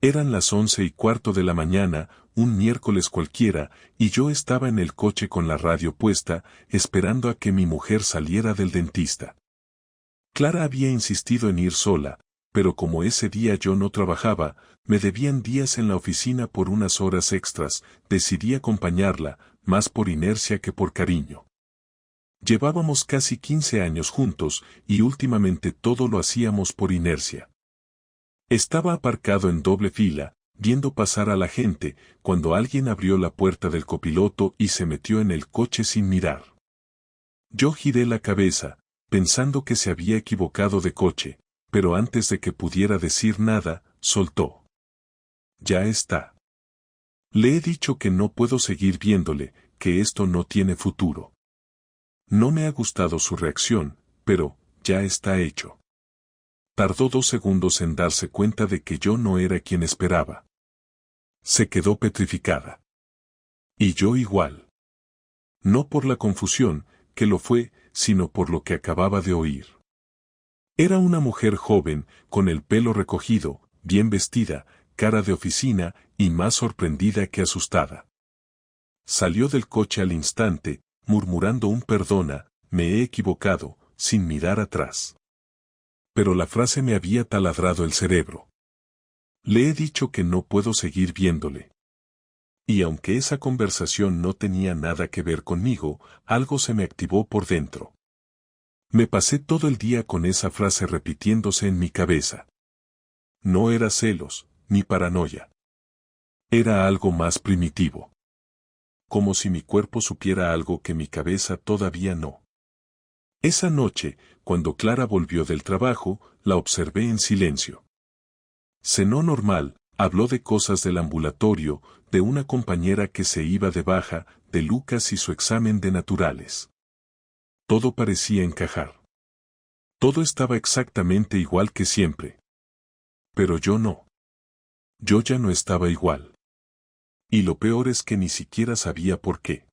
Eran las 11:15 de la mañana, un miércoles cualquiera, y yo estaba en el coche con la radio puesta, esperando a que mi mujer saliera del dentista. Clara había insistido en ir sola, pero como ese día yo no trabajaba, me debían días en la oficina por unas horas extras, decidí acompañarla, más por inercia que por cariño. Llevábamos casi 15 años juntos, y últimamente todo lo hacíamos por inercia. Estaba aparcado en doble fila, viendo pasar a la gente, cuando alguien abrió la puerta del copiloto y se metió en el coche sin mirar. Yo giré la cabeza, pensando que se había equivocado de coche, pero antes de que pudiera decir nada, soltó. Ya está. Le he dicho que no puedo seguir viéndole, que esto no tiene futuro. No me ha gustado su reacción, pero, ya está hecho. Tardó 2 segundos en darse cuenta de que yo no era quien esperaba. Se quedó petrificada. Y yo igual. No por la confusión, que lo fue, sino por lo que acababa de oír. Era una mujer joven, con el pelo recogido, bien vestida, cara de oficina, y más sorprendida que asustada. Salió del coche al instante, murmurando un perdona, me he equivocado, sin mirar atrás. Pero la frase me había taladrado el cerebro. Le he dicho que no puedo seguir viéndole. Y aunque esa conversación no tenía nada que ver conmigo, algo se me activó por dentro. Me pasé todo el día con esa frase repitiéndose en mi cabeza. No era celos, ni paranoia. Era algo más primitivo. Como si mi cuerpo supiera algo que mi cabeza todavía no. Esa noche, cuando Clara volvió del trabajo, la observé en silencio. Cenó normal, habló de cosas del ambulatorio, de una compañera que se iba de baja, de Lucas y su examen de naturales. Todo parecía encajar. Todo estaba exactamente igual que siempre. Pero yo no. Yo ya no estaba igual. Y lo peor es que ni siquiera sabía por qué.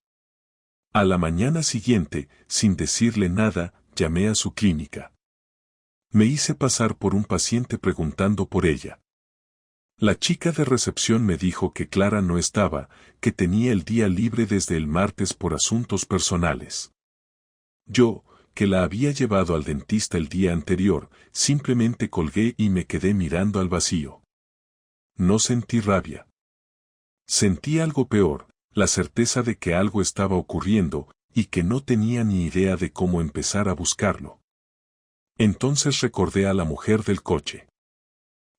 A la mañana siguiente, sin decirle nada, llamé a su clínica. Me hice pasar por un paciente preguntando por ella. La chica de recepción me dijo que Clara no estaba, que tenía el día libre desde el martes por asuntos personales. Yo, que la había llevado al dentista el día anterior, simplemente colgué y me quedé mirando al vacío. No sentí rabia. Sentí algo peor, la certeza de que algo estaba ocurriendo, y que no tenía ni idea de cómo empezar a buscarlo. Entonces recordé a la mujer del coche.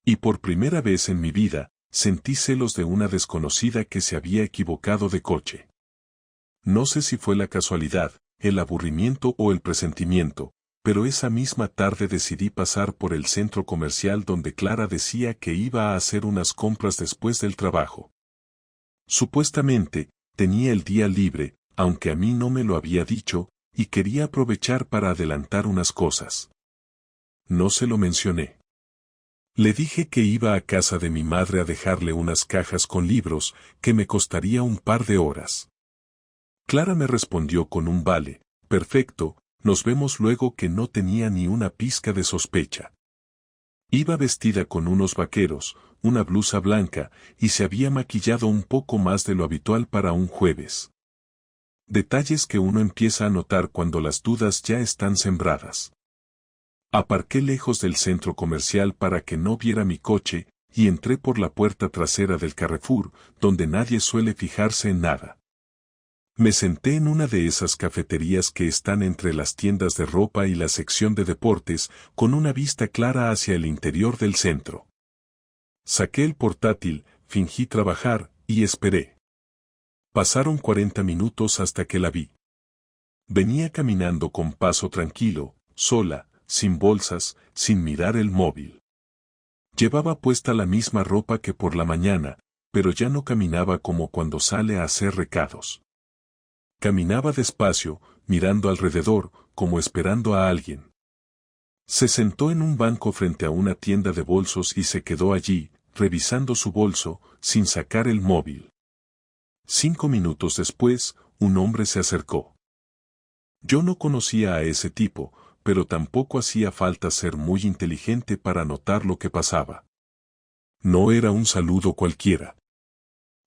Y por primera vez en mi vida, sentí celos de una desconocida que se había equivocado de coche. No sé si fue la casualidad, el aburrimiento o el presentimiento, pero esa misma tarde decidí pasar por el centro comercial donde Clara decía que iba a hacer unas compras después del trabajo. Supuestamente, tenía el día libre, aunque a mí no me lo había dicho, y quería aprovechar para adelantar unas cosas. No se lo mencioné. Le dije que iba a casa de mi madre a dejarle unas cajas con libros, que me costaría un par de horas. Clara me respondió con un vale, perfecto, nos vemos luego, que no tenía ni una pizca de sospecha. Iba vestida con unos vaqueros, una blusa blanca, y se había maquillado un poco más de lo habitual para un jueves. Detalles que uno empieza a notar cuando las dudas ya están sembradas. Aparqué lejos del centro comercial para que no viera mi coche, y entré por la puerta trasera del Carrefour, donde nadie suele fijarse en nada. Me senté en una de esas cafeterías que están entre las tiendas de ropa y la sección de deportes, con una vista clara hacia el interior del centro. Saqué el portátil, fingí trabajar, y esperé. Pasaron 40 minutos hasta que la vi. Venía caminando con paso tranquilo, sola, sin bolsas, sin mirar el móvil. Llevaba puesta la misma ropa que por la mañana, pero ya no caminaba como cuando sale a hacer recados. Caminaba despacio, mirando alrededor, como esperando a alguien. Se sentó en un banco frente a una tienda de bolsos y se quedó allí, revisando su bolso, sin sacar el móvil. 5 minutos después, un hombre se acercó. Yo no conocía a ese tipo, pero tampoco hacía falta ser muy inteligente para notar lo que pasaba. No era un saludo cualquiera.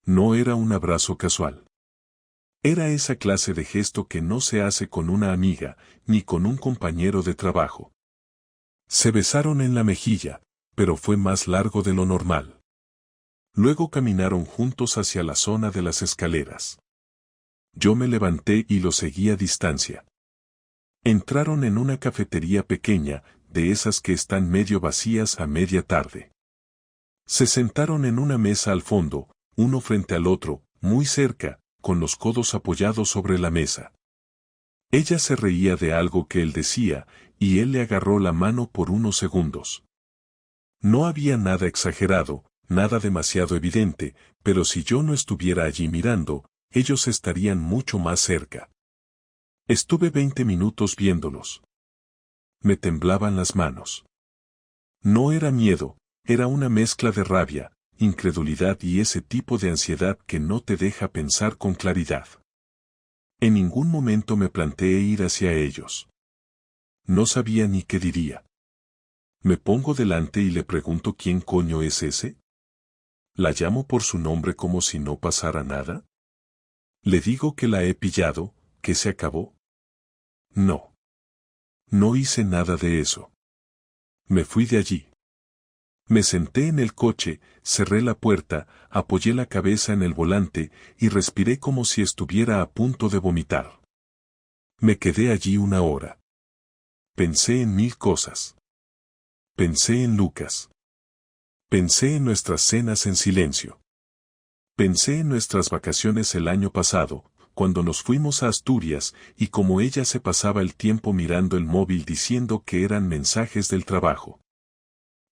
No era un abrazo casual. Era esa clase de gesto que no se hace con una amiga, ni con un compañero de trabajo. Se besaron en la mejilla, pero fue más largo de lo normal. Luego caminaron juntos hacia la zona de las escaleras. Yo me levanté y lo seguí a distancia. Entraron en una cafetería pequeña, de esas que están medio vacías a media tarde. Se sentaron en una mesa al fondo, uno frente al otro, muy cerca, con los codos apoyados sobre la mesa. Ella se reía de algo que él decía, y él le agarró la mano por unos segundos. No había nada exagerado, nada demasiado evidente, pero si yo no estuviera allí mirando, ellos estarían mucho más cerca. Estuve 20 minutos viéndolos. Me temblaban las manos. No era miedo, era una mezcla de rabia, incredulidad y ese tipo de ansiedad que no te deja pensar con claridad. En ningún momento me planteé ir hacia ellos. No sabía ni qué diría. Me pongo delante y le pregunto quién coño es ese. ¿La llamo por su nombre como si no pasara nada? ¿Le digo que la he pillado, que se acabó? No. No hice nada de eso. Me fui de allí. Me senté en el coche, cerré la puerta, apoyé la cabeza en el volante y respiré como si estuviera a punto de vomitar. Me quedé allí una hora. Pensé en 1000 cosas. Pensé en Lucas. Pensé en nuestras cenas en silencio. Pensé en nuestras vacaciones el año pasado, cuando nos fuimos a Asturias, y como ella se pasaba el tiempo mirando el móvil diciendo que eran mensajes del trabajo.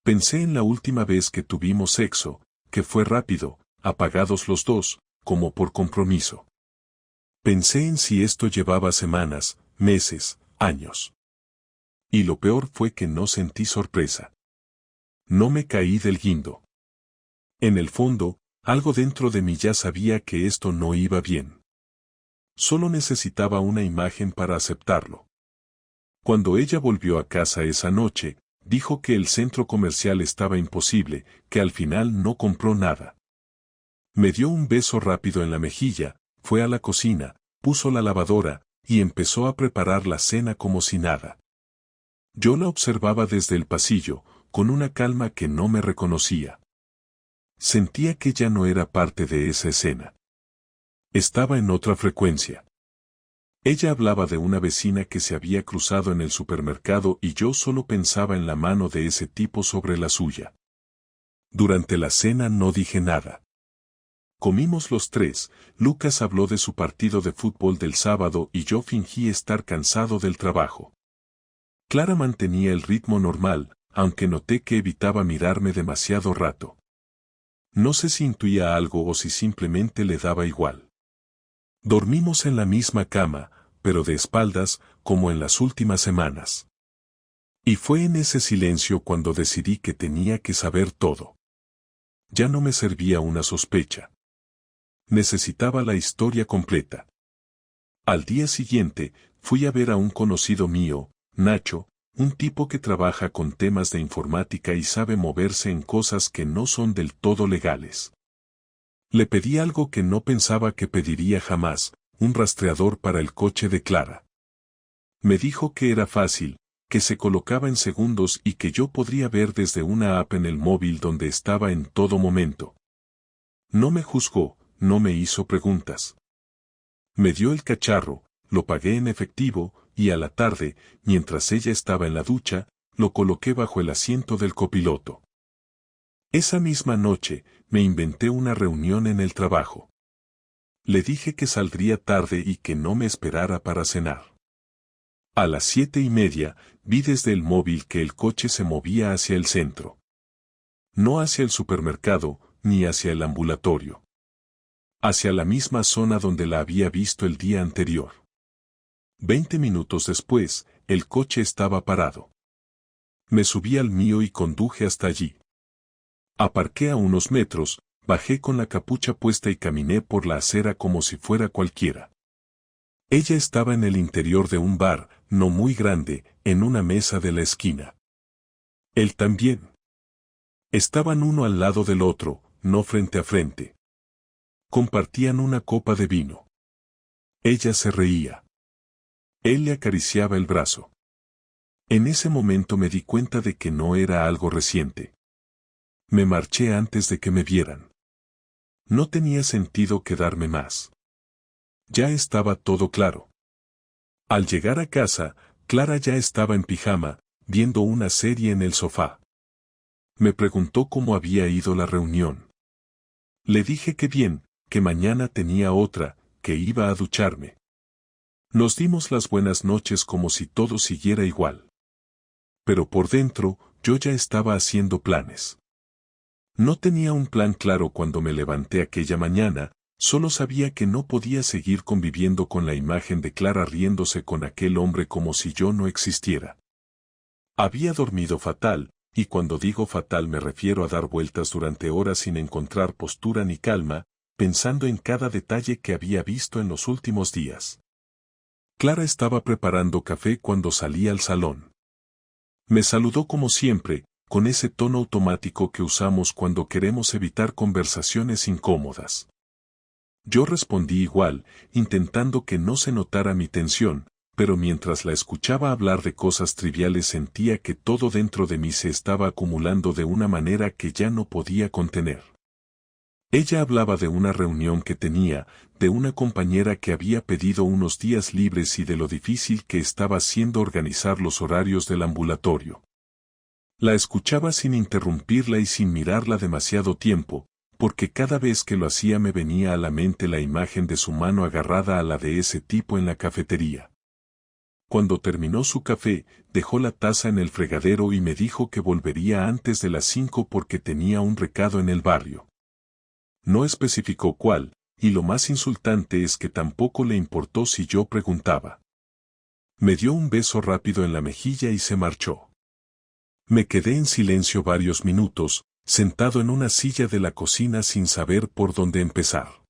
Pensé en la última vez que tuvimos sexo, que fue rápido, apagados los dos, como por compromiso. Pensé en si esto llevaba semanas, meses, años. Y lo peor fue que no sentí sorpresa. No me caí del guindo. En el fondo, algo dentro de mí ya sabía que esto no iba bien. Solo necesitaba una imagen para aceptarlo. Cuando ella volvió a casa esa noche, dijo que el centro comercial estaba imposible, que al final no compró nada. Me dio un beso rápido en la mejilla, fue a la cocina, puso la lavadora, y empezó a preparar la cena como si nada. Yo la observaba desde el pasillo, con una calma que no me reconocía. Sentía que ya no era parte de esa escena. Estaba en otra frecuencia. Ella hablaba de una vecina que se había cruzado en el supermercado y yo solo pensaba en la mano de ese tipo sobre la suya. Durante la cena no dije nada. Comimos los tres, Lucas habló de su partido de fútbol del sábado y yo fingí estar cansado del trabajo. Clara mantenía el ritmo normal, aunque noté que evitaba mirarme demasiado rato. No sé si intuía algo o si simplemente le daba igual. Dormimos en la misma cama, pero de espaldas, como en las últimas semanas. Y fue en ese silencio cuando decidí que tenía que saber todo. Ya no me servía una sospecha. Necesitaba la historia completa. Al día siguiente, fui a ver a un conocido mío, Nacho, un tipo que trabaja con temas de informática y sabe moverse en cosas que no son del todo legales. Le pedí algo que no pensaba que pediría jamás, un rastreador para el coche de Clara. Me dijo que era fácil, que se colocaba en segundos y que yo podría ver desde una app en el móvil donde estaba en todo momento. No me juzgó, no me hizo preguntas. Me dio el cacharro, lo pagué en efectivo, y a la tarde, mientras ella estaba en la ducha, lo coloqué bajo el asiento del copiloto. Esa misma noche, me inventé una reunión en el trabajo. Le dije que saldría tarde y que no me esperara para cenar. A las 7:30, vi desde el móvil que el coche se movía hacia el centro. No hacia el supermercado, ni hacia el ambulatorio. Hacia la misma zona donde la había visto el día anterior. 20 minutos después, el coche estaba parado. Me subí al mío y conduje hasta allí. Aparqué a unos metros, bajé con la capucha puesta y caminé por la acera como si fuera cualquiera. Ella estaba en el interior de un bar, no muy grande, en una mesa de la esquina. Él también. Estaban uno al lado del otro, no frente a frente. Compartían una copa de vino. Ella se reía. Él le acariciaba el brazo. En ese momento me di cuenta de que no era algo reciente. Me marché antes de que me vieran. No tenía sentido quedarme más. Ya estaba todo claro. Al llegar a casa, Clara ya estaba en pijama, viendo una serie en el sofá. Me preguntó cómo había ido la reunión. Le dije que bien, que mañana tenía otra, que iba a ducharme. Nos dimos las buenas noches como si todo siguiera igual. Pero por dentro, yo ya estaba haciendo planes. No tenía un plan claro cuando me levanté aquella mañana, solo sabía que no podía seguir conviviendo con la imagen de Clara riéndose con aquel hombre como si yo no existiera. Había dormido fatal, y cuando digo fatal me refiero a dar vueltas durante horas sin encontrar postura ni calma, pensando en cada detalle que había visto en los últimos días. Clara estaba preparando café cuando salí al salón. Me saludó como siempre, con ese tono automático que usamos cuando queremos evitar conversaciones incómodas. Yo respondí igual, intentando que no se notara mi tensión, pero mientras la escuchaba hablar de cosas triviales sentía que todo dentro de mí se estaba acumulando de una manera que ya no podía contener. Ella hablaba de una reunión que tenía, de una compañera que había pedido unos días libres y de lo difícil que estaba siendo organizar los horarios del ambulatorio. La escuchaba sin interrumpirla y sin mirarla demasiado tiempo, porque cada vez que lo hacía me venía a la mente la imagen de su mano agarrada a la de ese tipo en la cafetería. Cuando terminó su café, dejó la taza en el fregadero y me dijo que volvería antes de las 5 porque tenía un recado en el barrio. No especificó cuál, y lo más insultante es que tampoco le importó si yo preguntaba. Me dio un beso rápido en la mejilla y se marchó. Me quedé en silencio varios minutos, sentado en una silla de la cocina sin saber por dónde empezar.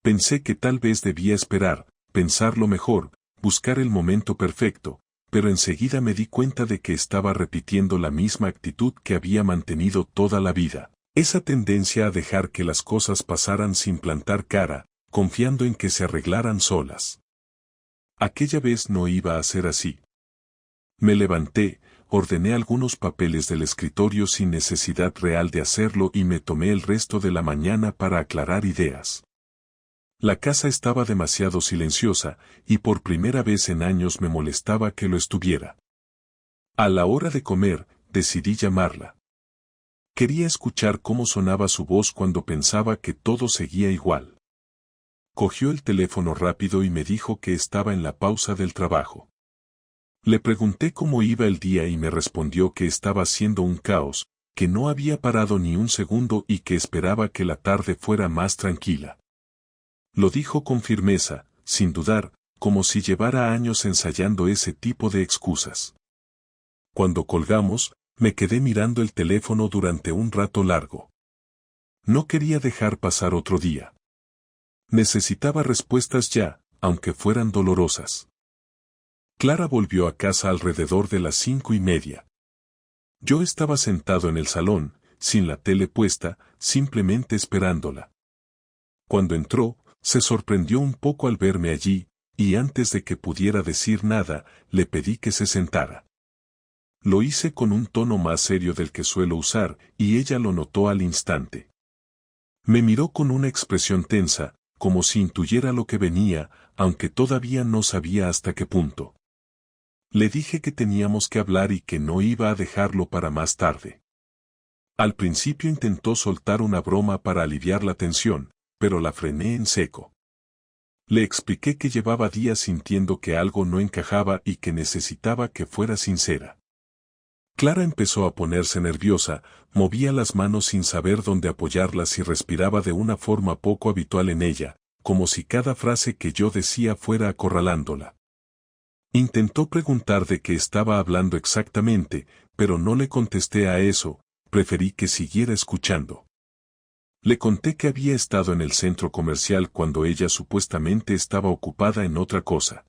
Pensé que tal vez debía esperar, pensarlo mejor, buscar el momento perfecto, pero enseguida me di cuenta de que estaba repitiendo la misma actitud que había mantenido toda la vida. Esa tendencia a dejar que las cosas pasaran sin plantar cara, confiando en que se arreglaran solas. Aquella vez no iba a ser así. Me levanté, ordené algunos papeles del escritorio sin necesidad real de hacerlo y me tomé el resto de la mañana para aclarar ideas. La casa estaba demasiado silenciosa, y por primera vez en años me molestaba que lo estuviera. A la hora de comer, decidí llamarla. Quería escuchar cómo sonaba su voz cuando pensaba que todo seguía igual. Cogió el teléfono rápido y me dijo que estaba en la pausa del trabajo. Le pregunté cómo iba el día y me respondió que estaba siendo un caos, que no había parado ni un segundo y que esperaba que la tarde fuera más tranquila. Lo dijo con firmeza, sin dudar, como si llevara años ensayando ese tipo de excusas. Cuando colgamos, me quedé mirando el teléfono durante un rato largo. No quería dejar pasar otro día. Necesitaba respuestas ya, aunque fueran dolorosas. Clara volvió a casa alrededor de las 5:30. Yo estaba sentado en el salón, sin la tele puesta, simplemente esperándola. Cuando entró, se sorprendió un poco al verme allí, y antes de que pudiera decir nada, le pedí que se sentara. Lo hice con un tono más serio del que suelo usar, y ella lo notó al instante. Me miró con una expresión tensa, como si intuyera lo que venía, aunque todavía no sabía hasta qué punto. Le dije que teníamos que hablar y que no iba a dejarlo para más tarde. Al principio intentó soltar una broma para aliviar la tensión, pero la frené en seco. Le expliqué que llevaba días sintiendo que algo no encajaba y que necesitaba que fuera sincera. Clara empezó a ponerse nerviosa, movía las manos sin saber dónde apoyarlas y respiraba de una forma poco habitual en ella, como si cada frase que yo decía fuera acorralándola. Intentó preguntar de qué estaba hablando exactamente, pero no le contesté a eso, preferí que siguiera escuchando. Le conté que había estado en el centro comercial cuando ella supuestamente estaba ocupada en otra cosa.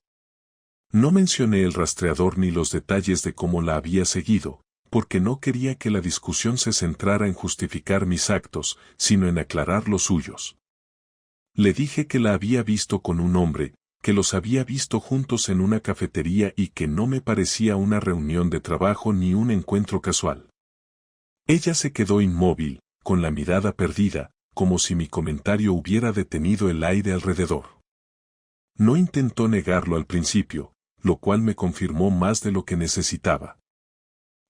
No mencioné el rastreador ni los detalles de cómo la había seguido, porque no quería que la discusión se centrara en justificar mis actos, sino en aclarar los suyos. Le dije que la había visto con un hombre, que los había visto juntos en una cafetería y que no me parecía una reunión de trabajo ni un encuentro casual. Ella se quedó inmóvil, con la mirada perdida, como si mi comentario hubiera detenido el aire alrededor. No intentó negarlo al principio, lo cual me confirmó más de lo que necesitaba.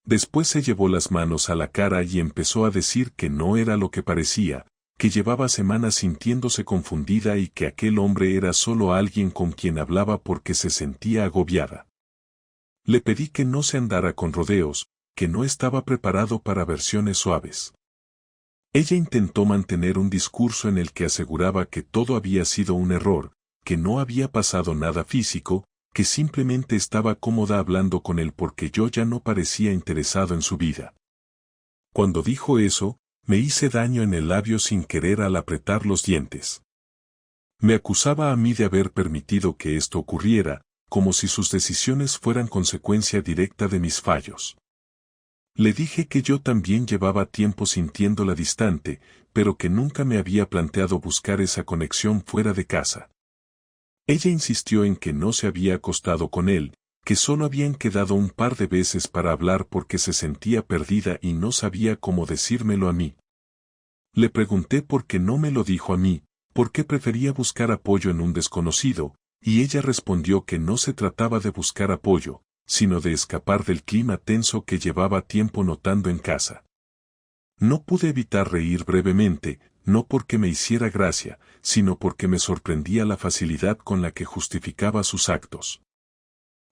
Después se llevó las manos a la cara y empezó a decir que no era lo que parecía, que llevaba semanas sintiéndose confundida y que aquel hombre era solo alguien con quien hablaba porque se sentía agobiada. Le pedí que no se andara con rodeos, que no estaba preparado para versiones suaves. Ella intentó mantener un discurso en el que aseguraba que todo había sido un error, que no había pasado nada físico, que simplemente estaba cómoda hablando con él porque yo ya no parecía interesado en su vida. Cuando dijo eso, me hice daño en el labio sin querer al apretar los dientes. Me acusaba a mí de haber permitido que esto ocurriera, como si sus decisiones fueran consecuencia directa de mis fallos. Le dije que yo también llevaba tiempo sintiéndola distante, pero que nunca me había planteado buscar esa conexión fuera de casa. Ella insistió en que no se había acostado con él, que solo habían quedado un par de veces para hablar porque se sentía perdida y no sabía cómo decírmelo a mí. Le pregunté por qué no me lo dijo a mí, por qué prefería buscar apoyo en un desconocido, y ella respondió que no se trataba de buscar apoyo, sino de escapar del clima tenso que llevaba tiempo notando en casa. No pude evitar reír brevemente, no porque me hiciera gracia, sino porque me sorprendía la facilidad con la que justificaba sus actos.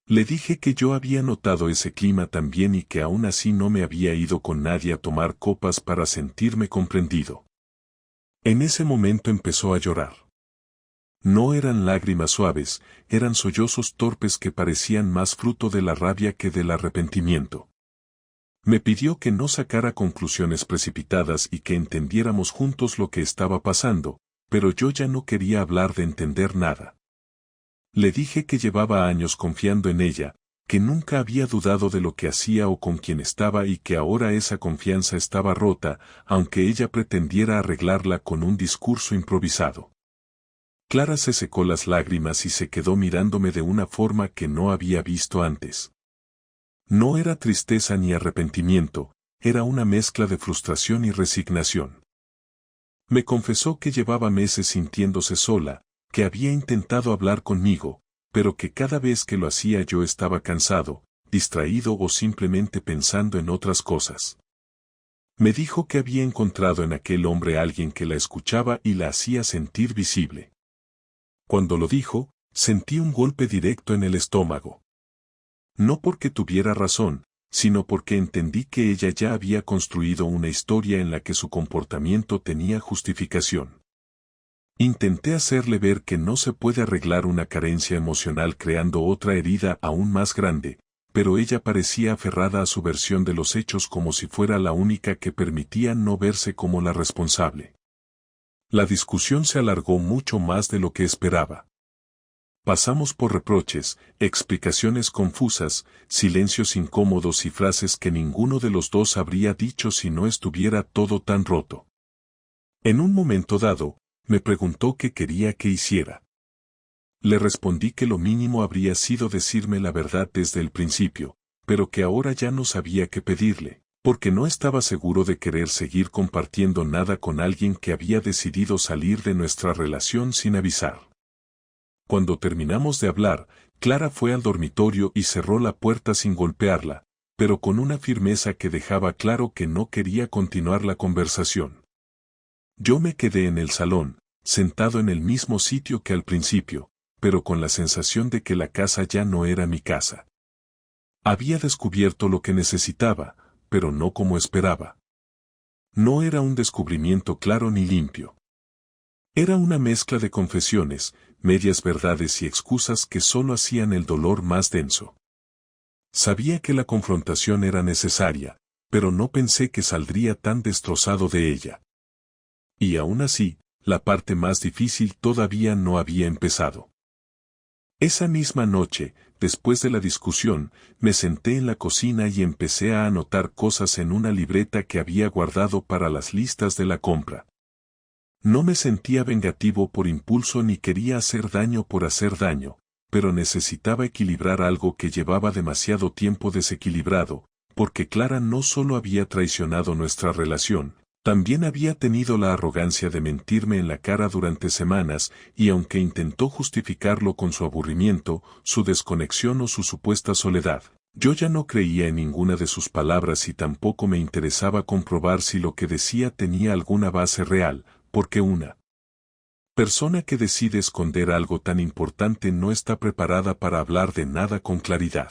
Le dije que yo había notado ese clima también y que aún así no me había ido con nadie a tomar copas para sentirme comprendido. En ese momento empezó a llorar. No eran lágrimas suaves, eran sollozos torpes que parecían más fruto de la rabia que del arrepentimiento. Me pidió que no sacara conclusiones precipitadas y que entendiéramos juntos lo que estaba pasando, pero yo ya no quería hablar de entender nada. Le dije que llevaba años confiando en ella, que nunca había dudado de lo que hacía o con quién estaba y que ahora esa confianza estaba rota, aunque ella pretendiera arreglarla con un discurso improvisado. Clara se secó las lágrimas y se quedó mirándome de una forma que no había visto antes. No era tristeza ni arrepentimiento, era una mezcla de frustración y resignación. Me confesó que llevaba meses sintiéndose sola, que había intentado hablar conmigo, pero que cada vez que lo hacía yo estaba cansado, distraído o simplemente pensando en otras cosas. Me dijo que había encontrado en aquel hombre alguien que la escuchaba y la hacía sentir visible. Cuando lo dijo, sentí un golpe directo en el estómago. No porque tuviera razón, sino porque entendí que ella ya había construido una historia en la que su comportamiento tenía justificación. Intenté hacerle ver que no se puede arreglar una carencia emocional creando otra herida aún más grande, pero ella parecía aferrada a su versión de los hechos como si fuera la única que permitía no verse como la responsable. La discusión se alargó mucho más de lo que esperaba. Pasamos por reproches, explicaciones confusas, silencios incómodos y frases que ninguno de los dos habría dicho si no estuviera todo tan roto. En un momento dado, me preguntó qué quería que hiciera. Le respondí que lo mínimo habría sido decirme la verdad desde el principio, pero que ahora ya no sabía qué pedirle, porque no estaba seguro de querer seguir compartiendo nada con alguien que había decidido salir de nuestra relación sin avisar. Cuando terminamos de hablar, Clara fue al dormitorio y cerró la puerta sin golpearla, pero con una firmeza que dejaba claro que no quería continuar la conversación. Yo me quedé en el salón, sentado en el mismo sitio que al principio, pero con la sensación de que la casa ya no era mi casa. Había descubierto lo que necesitaba, pero no como esperaba. No era un descubrimiento claro ni limpio. Era una mezcla de confesiones, medias verdades y excusas que solo hacían el dolor más denso. Sabía que la confrontación era necesaria, pero no pensé que saldría tan destrozado de ella. Y aún así, la parte más difícil todavía no había empezado. Esa misma noche, después de la discusión, me senté en la cocina y empecé a anotar cosas en una libreta que había guardado para las listas de la compra. No me sentía vengativo por impulso ni quería hacer daño por hacer daño, pero necesitaba equilibrar algo que llevaba demasiado tiempo desequilibrado, porque Clara no solo había traicionado nuestra relación, también había tenido la arrogancia de mentirme en la cara durante semanas, y aunque intentó justificarlo con su aburrimiento, su desconexión o su supuesta soledad, yo ya no creía en ninguna de sus palabras y tampoco me interesaba comprobar si lo que decía tenía alguna base real, porque una persona que decide esconder algo tan importante no está preparada para hablar de nada con claridad.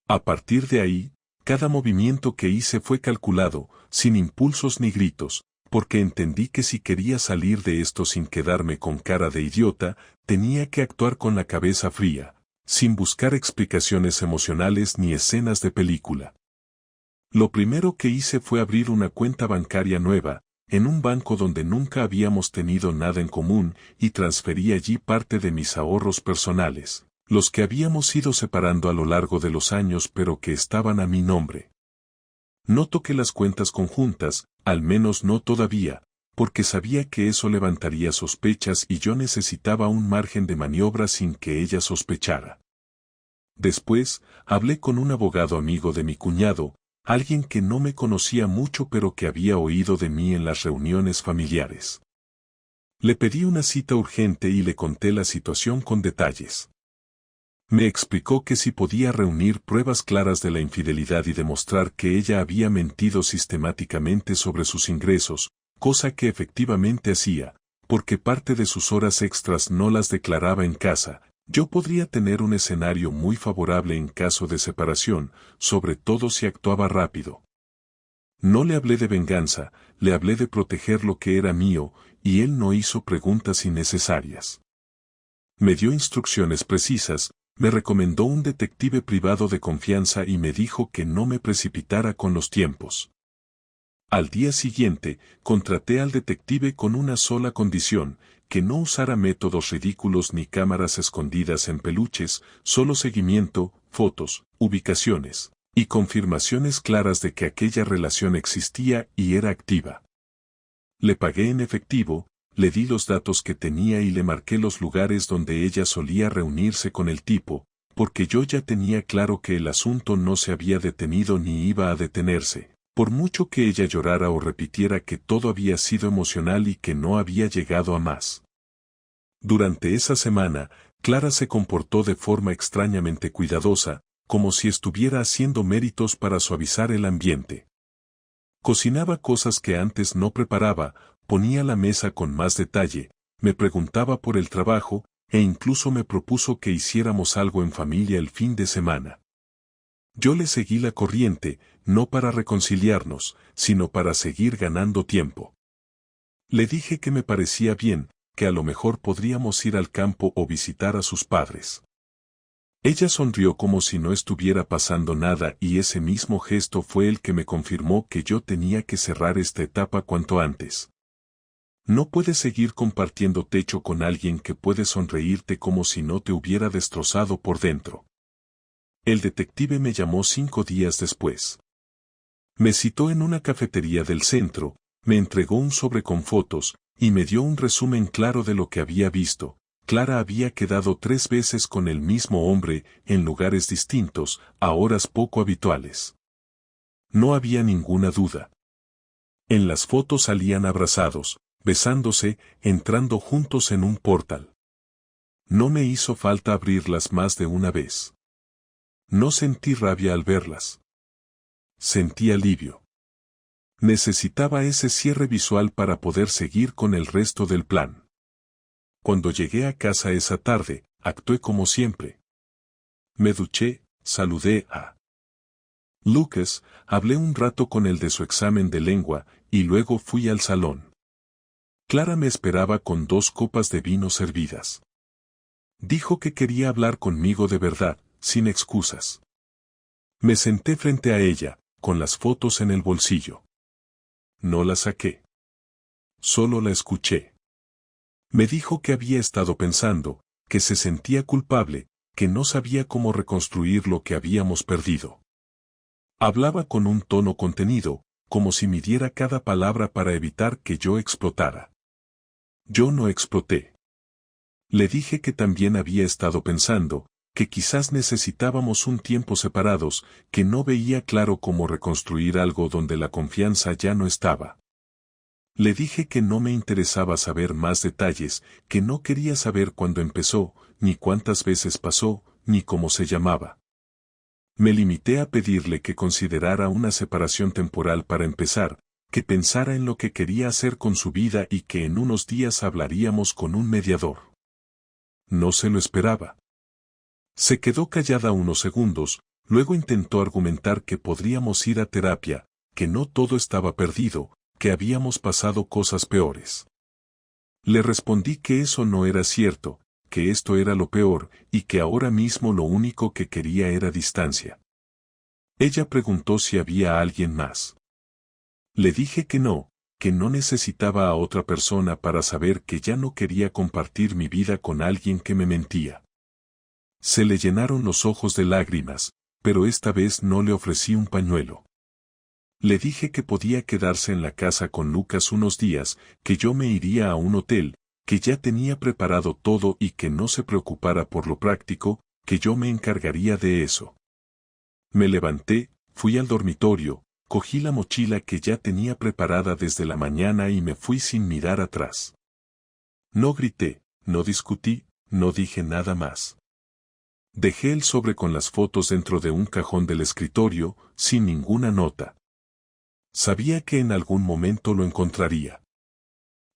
A partir de ahí, cada movimiento que hice fue calculado, sin impulsos ni gritos, porque entendí que si quería salir de esto sin quedarme con cara de idiota, tenía que actuar con la cabeza fría, sin buscar explicaciones emocionales ni escenas de película. Lo primero que hice fue abrir una cuenta bancaria nueva, en un banco donde nunca habíamos tenido nada en común, y transferí allí parte de mis ahorros personales, los que habíamos ido separando a lo largo de los años pero que estaban a mi nombre. No toqué las cuentas conjuntas, al menos no todavía, porque sabía que eso levantaría sospechas y yo necesitaba un margen de maniobra sin que ella sospechara. Después, hablé con un abogado amigo de mi cuñado, alguien que no me conocía mucho pero que había oído de mí en las reuniones familiares. Le pedí una cita urgente y le conté la situación con detalles. Me explicó que si podía reunir pruebas claras de la infidelidad y demostrar que ella había mentido sistemáticamente sobre sus ingresos, cosa que efectivamente hacía, porque parte de sus horas extras no las declaraba en casa, yo podría tener un escenario muy favorable en caso de separación, sobre todo si actuaba rápido. No le hablé de venganza, le hablé de proteger lo que era mío, y él no hizo preguntas innecesarias. Me dio instrucciones precisas, me recomendó un detective privado de confianza y me dijo que no me precipitara con los tiempos. Al día siguiente, contraté al detective con una sola condición, que no usara métodos ridículos ni cámaras escondidas en peluches, solo seguimiento, fotos, ubicaciones, y confirmaciones claras de que aquella relación existía y era activa. Le pagué en efectivo, le di los datos que tenía y le marqué los lugares donde ella solía reunirse con el tipo, porque yo ya tenía claro que el asunto no se había detenido ni iba a detenerse. Por mucho que ella llorara o repitiera que todo había sido emocional y que no había llegado a más. Durante esa semana, Clara se comportó de forma extrañamente cuidadosa, como si estuviera haciendo méritos para suavizar el ambiente. Cocinaba cosas que antes no preparaba, ponía la mesa con más detalle, me preguntaba por el trabajo, e incluso me propuso que hiciéramos algo en familia el fin de semana. Yo le seguí la corriente, no para reconciliarnos, sino para seguir ganando tiempo. Le dije que me parecía bien, que a lo mejor podríamos ir al campo o visitar a sus padres. Ella sonrió como si no estuviera pasando nada y ese mismo gesto fue el que me confirmó que yo tenía que cerrar esta etapa cuanto antes. No puedes seguir compartiendo techo con alguien que puede sonreírte como si no te hubiera destrozado por dentro. El detective me llamó 5 días después. Me citó en una cafetería del centro, me entregó un sobre con fotos, y me dio un resumen claro de lo que había visto. Clara había quedado 3 veces con el mismo hombre, en lugares distintos, a horas poco habituales. No había ninguna duda. En las fotos salían abrazados, besándose, entrando juntos en un portal. No me hizo falta abrirlas más de una vez. No sentí rabia al verlas. Sentí alivio. Necesitaba ese cierre visual para poder seguir con el resto del plan. Cuando llegué a casa esa tarde, actué como siempre. Me duché, saludé a Lucas, hablé un rato con él de su examen de lengua, y luego fui al salón. Clara me esperaba con 2 copas de vino servidas. Dijo que quería hablar conmigo de verdad, sin excusas. Me senté frente a ella, con las fotos en el bolsillo. No la saqué. Solo la escuché. Me dijo que había estado pensando, que se sentía culpable, que no sabía cómo reconstruir lo que habíamos perdido. Hablaba con un tono contenido, como si midiera cada palabra para evitar que yo explotara. Yo no exploté. Le dije que también había estado pensando, que quizás necesitábamos un tiempo separados, que no veía claro cómo reconstruir algo donde la confianza ya no estaba. Le dije que no me interesaba saber más detalles, que no quería saber cuándo empezó, ni cuántas veces pasó, ni cómo se llamaba. Me limité a pedirle que considerara una separación temporal para empezar, que pensara en lo que quería hacer con su vida y que en unos días hablaríamos con un mediador. No se lo esperaba. Se quedó callada unos segundos, luego intentó argumentar que podríamos ir a terapia, que no todo estaba perdido, que habíamos pasado cosas peores. Le respondí que eso no era cierto, que esto era lo peor, y que ahora mismo lo único que quería era distancia. Ella preguntó si había alguien más. Le dije que no necesitaba a otra persona para saber que ya no quería compartir mi vida con alguien que me mentía. Se le llenaron los ojos de lágrimas, pero esta vez no le ofrecí un pañuelo. Le dije que podía quedarse en la casa con Lucas unos días, que yo me iría a un hotel, que ya tenía preparado todo y que no se preocupara por lo práctico, que yo me encargaría de eso. Me levanté, fui al dormitorio, cogí la mochila que ya tenía preparada desde la mañana y me fui sin mirar atrás. No grité, no discutí, no dije nada más. Dejé el sobre con las fotos dentro de un cajón del escritorio, sin ninguna nota. Sabía que en algún momento lo encontraría.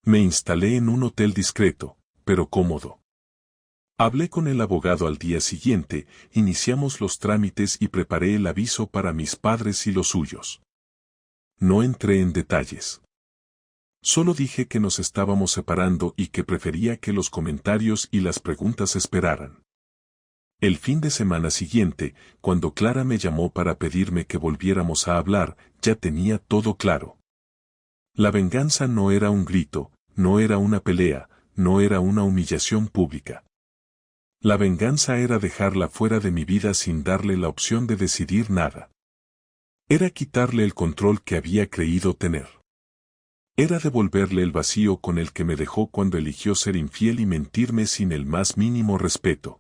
Me instalé en un hotel discreto, pero cómodo. Hablé con el abogado al día siguiente, iniciamos los trámites y preparé el aviso para mis padres y los suyos. No entré en detalles. Solo dije que nos estábamos separando y que prefería que los comentarios y las preguntas esperaran. El fin de semana siguiente, cuando Clara me llamó para pedirme que volviéramos a hablar, ya tenía todo claro. La venganza no era un grito, no era una pelea, no era una humillación pública. La venganza era dejarla fuera de mi vida sin darle la opción de decidir nada. Era quitarle el control que había creído tener. Era devolverle el vacío con el que me dejó cuando eligió ser infiel y mentirme sin el más mínimo respeto.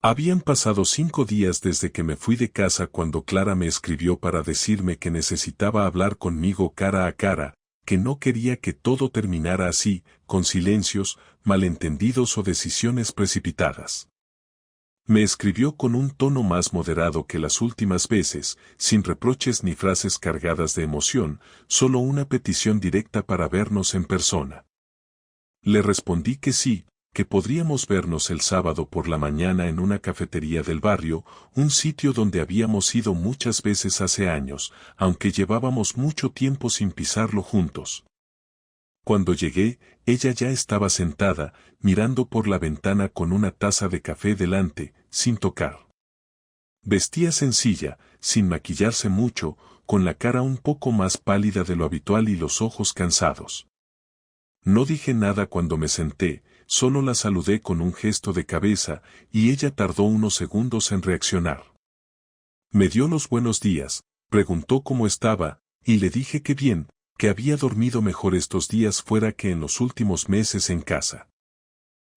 Habían pasado 5 días desde que me fui de casa cuando Clara me escribió para decirme que necesitaba hablar conmigo cara a cara, que no quería que todo terminara así, con silencios, malentendidos o decisiones precipitadas. Me escribió con un tono más moderado que las últimas veces, sin reproches ni frases cargadas de emoción, solo una petición directa para vernos en persona. Le respondí que sí, que podríamos vernos el sábado por la mañana en una cafetería del barrio, un sitio donde habíamos ido muchas veces hace años, aunque llevábamos mucho tiempo sin pisarlo juntos. Cuando llegué, ella ya estaba sentada, mirando por la ventana con una taza de café delante, sin tocar. Vestía sencilla, sin maquillarse mucho, con la cara un poco más pálida de lo habitual y los ojos cansados. No dije nada cuando me senté, solo la saludé con un gesto de cabeza, y ella tardó unos segundos en reaccionar. Me dio los buenos días, preguntó cómo estaba, y le dije que bien, que había dormido mejor estos días fuera que en los últimos meses en casa.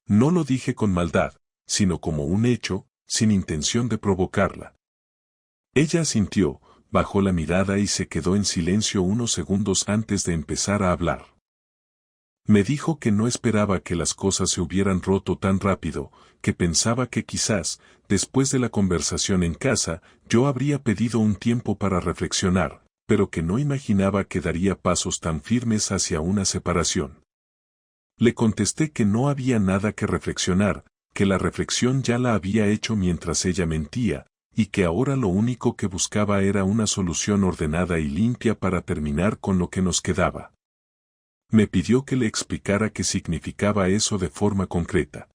No lo dije con maldad, sino como un hecho, sin intención de provocarla. Ella asintió, bajó la mirada y se quedó en silencio unos segundos antes de empezar a hablar. Me dijo que no esperaba que las cosas se hubieran roto tan rápido, que pensaba que quizás, después de la conversación en casa, yo habría pedido un tiempo para reflexionar, pero que no imaginaba que daría pasos tan firmes hacia una separación. Le contesté que no había nada que reflexionar, que la reflexión ya la había hecho mientras ella mentía, y que ahora lo único que buscaba era una solución ordenada y limpia para terminar con lo que nos quedaba. Me pidió que le explicara qué significaba eso de forma concreta.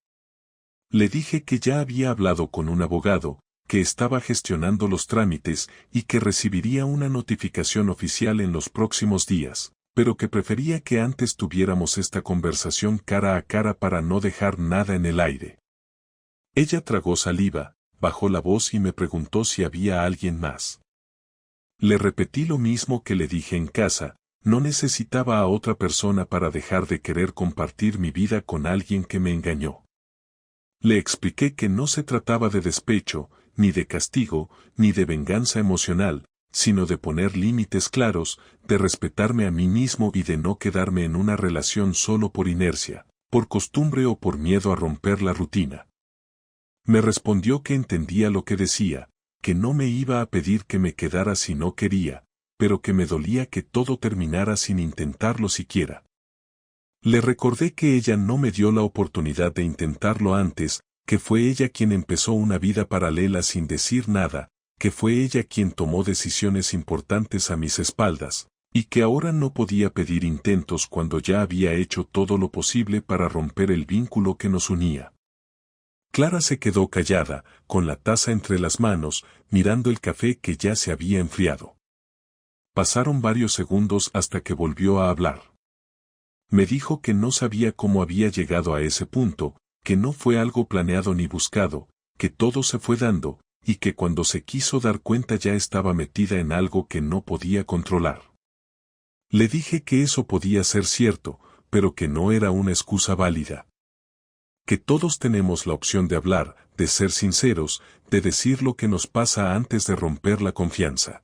Le dije que ya había hablado con un abogado, que estaba gestionando los trámites y que recibiría una notificación oficial en los próximos días, pero que prefería que antes tuviéramos esta conversación cara a cara para no dejar nada en el aire. Ella tragó saliva, bajó la voz y me preguntó si había alguien más. Le repetí lo mismo que le dije en casa, no necesitaba a otra persona para dejar de querer compartir mi vida con alguien que me engañó. Le expliqué que no se trataba de despecho, ni de castigo, ni de venganza emocional, sino de poner límites claros, de respetarme a mí mismo y de no quedarme en una relación solo por inercia, por costumbre o por miedo a romper la rutina. Me respondió que entendía lo que decía, que no me iba a pedir que me quedara si no quería, pero que me dolía que todo terminara sin intentarlo siquiera. Le recordé que ella no me dio la oportunidad de intentarlo antes, que fue ella quien empezó una vida paralela sin decir nada, que fue ella quien tomó decisiones importantes a mis espaldas, y que ahora no podía pedir intentos cuando ya había hecho todo lo posible para romper el vínculo que nos unía. Clara se quedó callada, con la taza entre las manos, mirando el café que ya se había enfriado. Pasaron varios segundos hasta que volvió a hablar. Me dijo que no sabía cómo había llegado a ese punto, que no fue algo planeado ni buscado, que todo se fue dando, y que cuando se quiso dar cuenta ya estaba metida en algo que no podía controlar. Le dije que eso podía ser cierto, pero que no era una excusa válida. Que todos tenemos la opción de hablar, de ser sinceros, de decir lo que nos pasa antes de romper la confianza.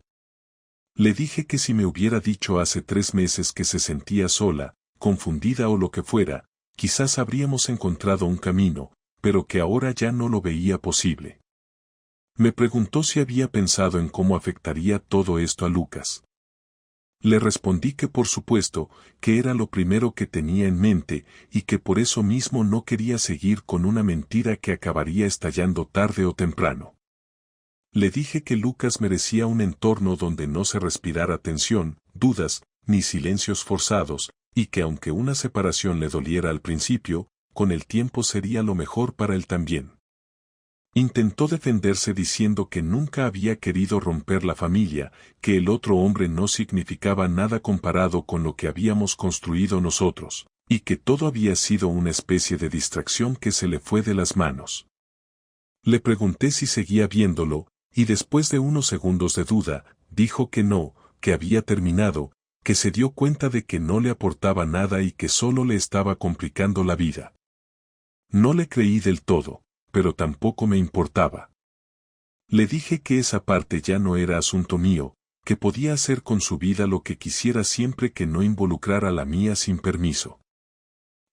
Le dije que si me hubiera dicho hace 3 meses que se sentía sola, confundida o lo que fuera, quizás habríamos encontrado un camino, pero que ahora ya no lo veía posible. Me preguntó si había pensado en cómo afectaría todo esto a Lucas. Le respondí que por supuesto, que era lo primero que tenía en mente y que por eso mismo no quería seguir con una mentira que acabaría estallando tarde o temprano. Le dije que Lucas merecía un entorno donde no se respirara tensión, dudas, ni silencios forzados, y que aunque una separación le doliera al principio, con el tiempo sería lo mejor para él también. Intentó defenderse diciendo que nunca había querido romper la familia, que el otro hombre no significaba nada comparado con lo que habíamos construido nosotros, y que todo había sido una especie de distracción que se le fue de las manos. Le pregunté si seguía viéndolo, y después de unos segundos de duda, dijo que no, que había terminado, que se dio cuenta de que no le aportaba nada y que solo le estaba complicando la vida. No le creí del todo, pero tampoco me importaba. Le dije que esa parte ya no era asunto mío, que podía hacer con su vida lo que quisiera siempre que no involucrara la mía sin permiso.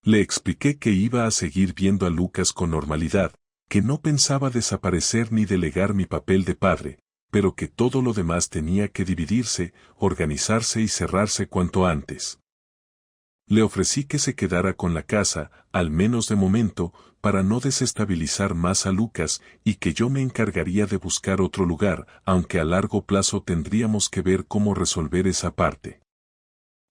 Le expliqué que iba a seguir viendo a Lucas con normalidad, que no pensaba desaparecer ni delegar mi papel de padre, pero que todo lo demás tenía que dividirse, organizarse y cerrarse cuanto antes. Le ofrecí que se quedara con la casa, al menos de momento, para no desestabilizar más a Lucas, y que yo me encargaría de buscar otro lugar, aunque a largo plazo tendríamos que ver cómo resolver esa parte.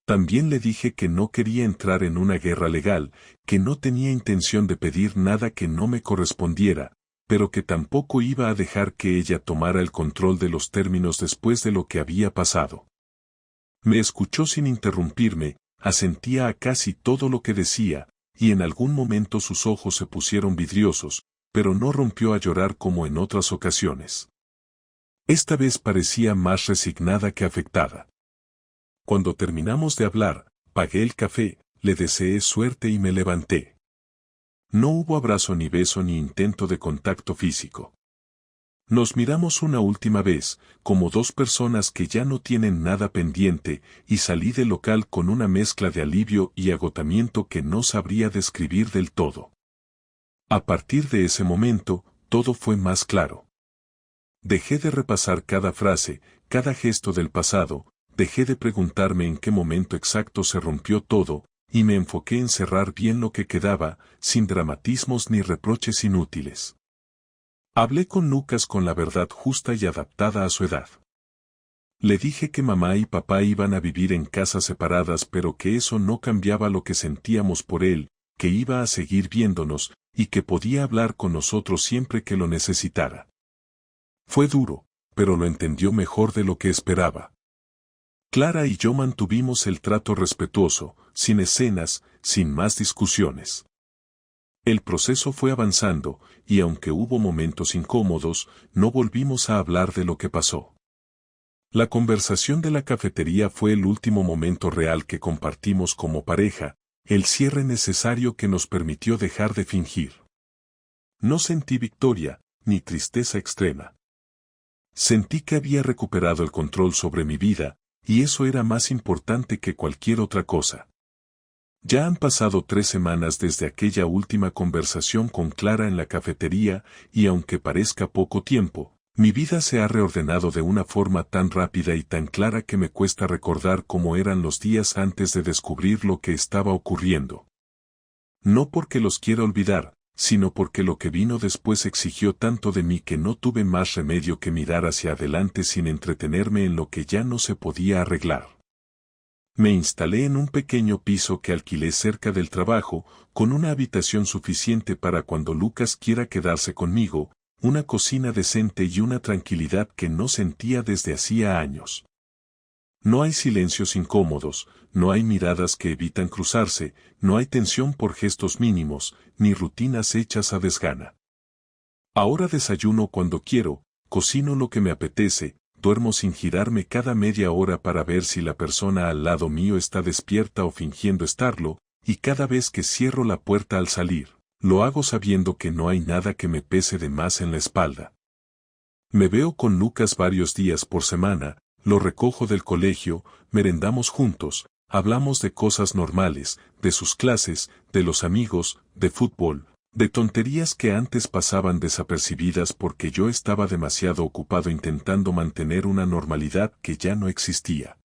También le dije que no quería entrar en una guerra legal, que no tenía intención de pedir nada que no me correspondiera, pero que tampoco iba a dejar que ella tomara el control de los términos después de lo que había pasado. Me escuchó sin interrumpirme, asentía a casi todo lo que decía, y en algún momento sus ojos se pusieron vidriosos, pero no rompió a llorar como en otras ocasiones. Esta vez parecía más resignada que afectada. Cuando terminamos de hablar, pagué el café, le deseé suerte y me levanté. No hubo abrazo ni beso ni intento de contacto físico. Nos miramos una última vez, como dos personas que ya no tienen nada pendiente, y salí del local con una mezcla de alivio y agotamiento que no sabría describir del todo. A partir de ese momento, todo fue más claro. Dejé de repasar cada frase, cada gesto del pasado, dejé de preguntarme en qué momento exacto se rompió todo, y me enfoqué en cerrar bien lo que quedaba, sin dramatismos ni reproches inútiles. Hablé con Lucas con la verdad justa y adaptada a su edad. Le dije que mamá y papá iban a vivir en casas separadas, pero que eso no cambiaba lo que sentíamos por él, que iba a seguir viéndonos, y que podía hablar con nosotros siempre que lo necesitara. Fue duro, pero lo entendió mejor de lo que esperaba. Clara y yo mantuvimos el trato respetuoso, sin escenas, sin más discusiones. El proceso fue avanzando, y aunque hubo momentos incómodos, no volvimos a hablar de lo que pasó. La conversación de la cafetería fue el último momento real que compartimos como pareja, el cierre necesario que nos permitió dejar de fingir. No sentí victoria, ni tristeza extrema. Sentí que había recuperado el control sobre mi vida, y eso era más importante que cualquier otra cosa. Ya han pasado 3 semanas desde aquella última conversación con Clara en la cafetería, y aunque parezca poco tiempo, mi vida se ha reordenado de una forma tan rápida y tan clara que me cuesta recordar cómo eran los días antes de descubrir lo que estaba ocurriendo. No porque los quiera olvidar, sino porque lo que vino después exigió tanto de mí que no tuve más remedio que mirar hacia adelante sin entretenerme en lo que ya no se podía arreglar. Me instalé en un pequeño piso que alquilé cerca del trabajo, con una habitación suficiente para cuando Lucas quiera quedarse conmigo, una cocina decente y una tranquilidad que no sentía desde hacía años. No hay silencios incómodos, no hay miradas que evitan cruzarse, no hay tensión por gestos mínimos, ni rutinas hechas a desgana. Ahora desayuno cuando quiero, cocino lo que me apetece, duermo sin girarme cada media hora para ver si la persona al lado mío está despierta o fingiendo estarlo, y cada vez que cierro la puerta al salir, lo hago sabiendo que no hay nada que me pese de más en la espalda. Me veo con Lucas varios días por semana, lo recojo del colegio, merendamos juntos, hablamos de cosas normales, de sus clases, de los amigos, de fútbol, de tonterías que antes pasaban desapercibidas porque yo estaba demasiado ocupado intentando mantener una normalidad que ya no existía.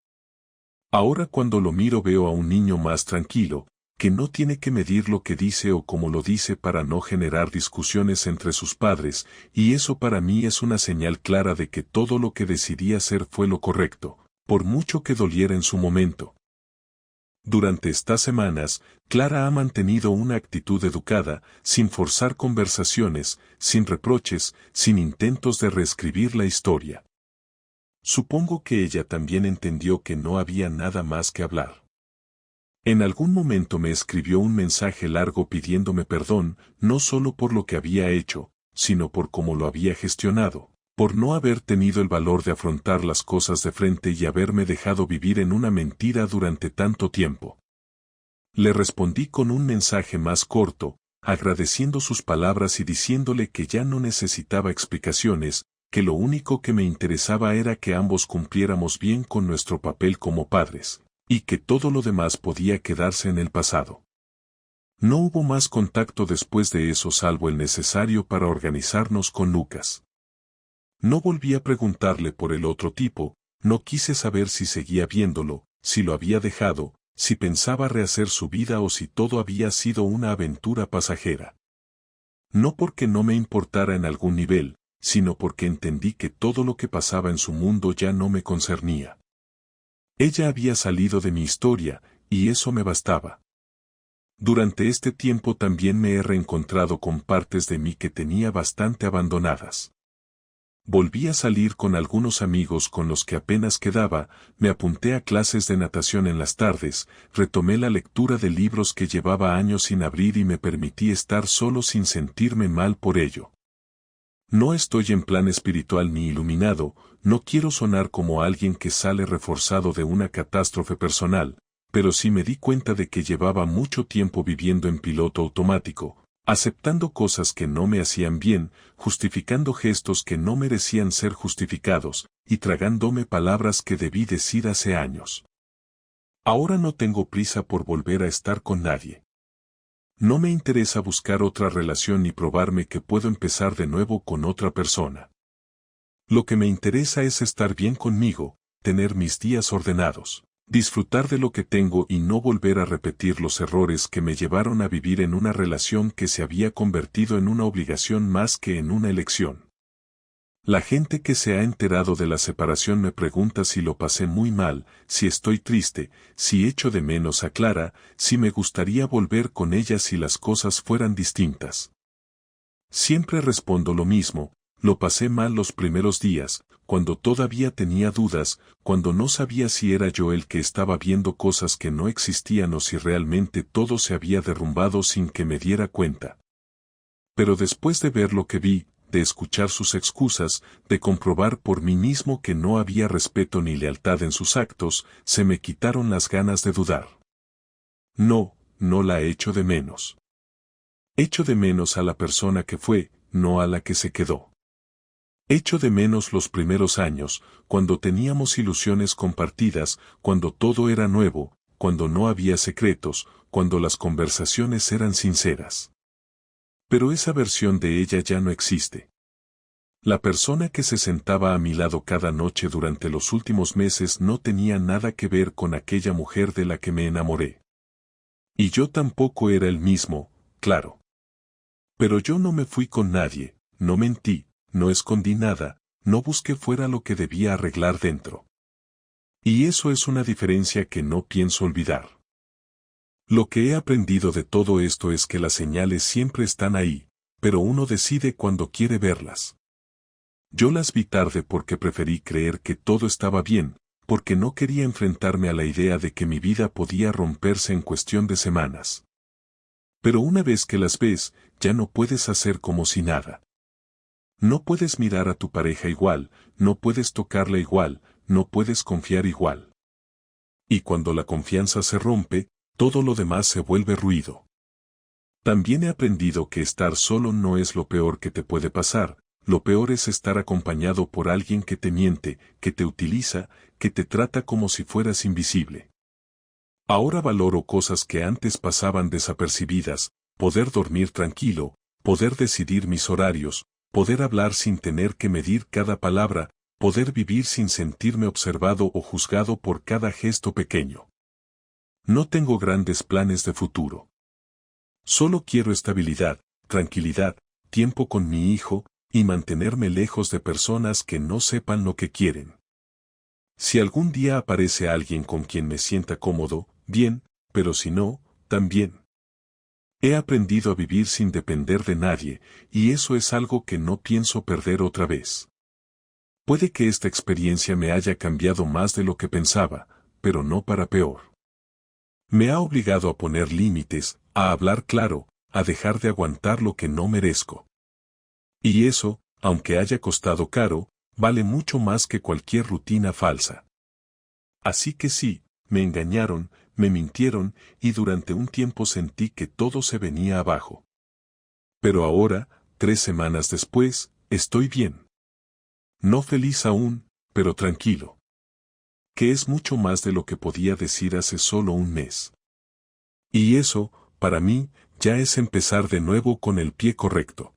Ahora cuando lo miro veo a un niño más tranquilo, que no tiene que medir lo que dice o cómo lo dice para no generar discusiones entre sus padres, y eso para mí es una señal clara de que todo lo que decidí hacer fue lo correcto, por mucho que doliera en su momento. Durante estas semanas, Clara ha mantenido una actitud educada, sin forzar conversaciones, sin reproches, sin intentos de reescribir la historia. Supongo que ella también entendió que no había nada más que hablar. En algún momento me escribió un mensaje largo pidiéndome perdón, no solo por lo que había hecho, sino por cómo lo había gestionado, por no haber tenido el valor de afrontar las cosas de frente y haberme dejado vivir en una mentira durante tanto tiempo. Le respondí con un mensaje más corto, agradeciendo sus palabras y diciéndole que ya no necesitaba explicaciones, que lo único que me interesaba era que ambos cumpliéramos bien con nuestro papel como padres, y que todo lo demás podía quedarse en el pasado. No hubo más contacto después de eso salvo el necesario para organizarnos con Lucas. No volví a preguntarle por el otro tipo, no quise saber si seguía viéndolo, si lo había dejado, si pensaba rehacer su vida o si todo había sido una aventura pasajera. No porque no me importara en algún nivel, sino porque entendí que todo lo que pasaba en su mundo ya no me concernía. Ella había salido de mi historia, y eso me bastaba. Durante este tiempo también me he reencontrado con partes de mí que tenía bastante abandonadas. Volví a salir con algunos amigos con los que apenas quedaba, me apunté a clases de natación en las tardes, retomé la lectura de libros que llevaba años sin abrir y me permití estar solo sin sentirme mal por ello. No estoy en plan espiritual ni iluminado, no quiero sonar como alguien que sale reforzado de una catástrofe personal, pero sí me di cuenta de que llevaba mucho tiempo viviendo en piloto automático, aceptando cosas que no me hacían bien, justificando gestos que no merecían ser justificados, y tragándome palabras que debí decir hace años. Ahora no tengo prisa por volver a estar con nadie. No me interesa buscar otra relación ni probarme que puedo empezar de nuevo con otra persona. Lo que me interesa es estar bien conmigo, tener mis días ordenados, disfrutar de lo que tengo y no volver a repetir los errores que me llevaron a vivir en una relación que se había convertido en una obligación más que en una elección. La gente que se ha enterado de la separación me pregunta si lo pasé muy mal, si estoy triste, si echo de menos a Clara, si me gustaría volver con ella si las cosas fueran distintas. Siempre respondo lo mismo, lo pasé mal los primeros días, cuando todavía tenía dudas, cuando no sabía si era yo el que estaba viendo cosas que no existían o si realmente todo se había derrumbado sin que me diera cuenta. Pero después de ver lo que vi, de escuchar sus excusas, de comprobar por mí mismo que no había respeto ni lealtad en sus actos, se me quitaron las ganas de dudar. No, no la echo de menos. Echo de menos a la persona que fue, no a la que se quedó. Echo de menos los primeros años, cuando teníamos ilusiones compartidas, cuando todo era nuevo, cuando no había secretos, cuando las conversaciones eran sinceras. Pero esa versión de ella ya no existe. La persona que se sentaba a mi lado cada noche durante los últimos meses no tenía nada que ver con aquella mujer de la que me enamoré. Y yo tampoco era el mismo, claro. Pero yo no me fui con nadie, no mentí, no escondí nada, no busqué fuera lo que debía arreglar dentro. Y eso es una diferencia que no pienso olvidar. Lo que he aprendido de todo esto es que las señales siempre están ahí, pero uno decide cuando quiere verlas. Yo las vi tarde porque preferí creer que todo estaba bien, porque no quería enfrentarme a la idea de que mi vida podía romperse en cuestión de semanas. Pero una vez que las ves, ya no puedes hacer como si nada. No puedes mirar a tu pareja igual, no puedes tocarla igual, no puedes confiar igual. Y cuando la confianza se rompe, todo lo demás se vuelve ruido. También he aprendido que estar solo no es lo peor que te puede pasar, lo peor es estar acompañado por alguien que te miente, que te utiliza, que te trata como si fueras invisible. Ahora valoro cosas que antes pasaban desapercibidas, poder dormir tranquilo, poder decidir mis horarios, poder hablar sin tener que medir cada palabra, poder vivir sin sentirme observado o juzgado por cada gesto pequeño. No tengo grandes planes de futuro. Solo quiero estabilidad, tranquilidad, tiempo con mi hijo, y mantenerme lejos de personas que no sepan lo que quieren. Si algún día aparece alguien con quien me sienta cómodo, bien, pero si no, también. He aprendido a vivir sin depender de nadie, y eso es algo que no pienso perder otra vez. Puede que esta experiencia me haya cambiado más de lo que pensaba, pero no para peor. Me ha obligado a poner límites, a hablar claro, a dejar de aguantar lo que no merezco. Y eso, aunque haya costado caro, vale mucho más que cualquier rutina falsa. Así que sí, me engañaron, me mintieron, y durante un tiempo sentí que todo se venía abajo. Pero ahora, 3 semanas después, estoy bien. No feliz aún, pero tranquilo. Que es mucho más de lo que podía decir hace solo un mes. Y eso, para mí, ya es empezar de nuevo con el pie correcto.